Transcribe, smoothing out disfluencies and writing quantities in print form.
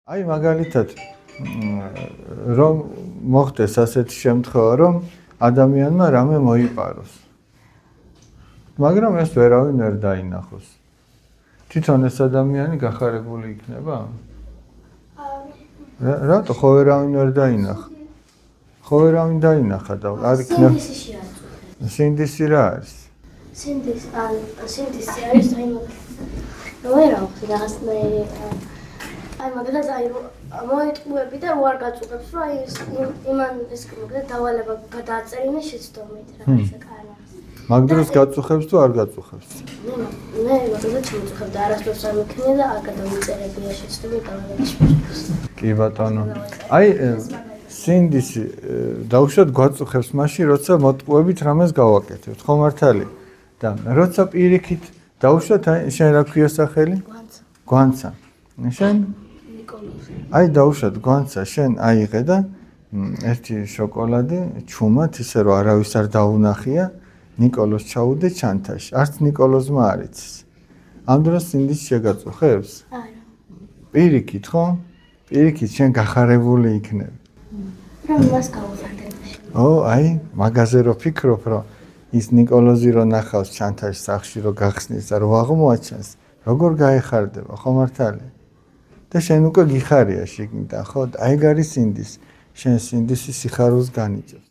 აი მაგალითად რომ მოხდეს ასეთი შემთხვევა, რომ ადამიანმა რამე მოიპაროს. მაგრამ ეს ვერავინ ვერ დაინახოს. თვითონ ეს ადამიანი გახარებული იქნება? რატო ხო ვერავინ ვერ დაინახა? ხო ვერავინ დაინახა და არ იქნება. სინდისი რა არის? სინდისი არის რა რაღაცნაირი აი მაგალითად აი მოიტყუები და უარ გაწუხებს რომ აი იმან ეს მაგალითად დავალება გადააწერინა შეცდომით რაღაცა კანა. მაგ დროს გაწუხებს თუ არ გაწუხებს? მე მაგალითად შემოწუხებ და არასდროს არ მექნია და არ გადავიწერებია შეცდომით დავალებას. კი ბატონო. აი სინდისი დაუშვათ გვაწუხებს მაშინ როცა მოტყუებით რამეს გავაკეთებთ, ხო მართალი? და როცა პირიქით დაუშვათ აი შენ რა ქვია სახელი? გვანცა. შენ აი დაუშვათ გვანცა შენ აიღე და ერთი შოკოლადი ჩუმად ისე რომ არავის არ დაუნახია ნიკოლოს ჩაუდე ჩანთაში. არც ნიკოლოზმა არ იცის. ამ დროს სინდისი შეგაწუხებს? არა. პირიქით ხო? პირიქით შენ გახარებული იქნები. რომ მას გავუხარდები. აი მაგაზე რო ფიქრობ რომ ის ნიკოლოზი რო ნახავს ჩანთაში სახში რო გახსნის და რო აღმოაჩენს როგორ გაეხარდება ხო მართალი? და შენ უკვე გიხარია შიგნიდან ხო? აი ეგ არის სინდისი. შენ სინდისი სიხარულს განიჭებს.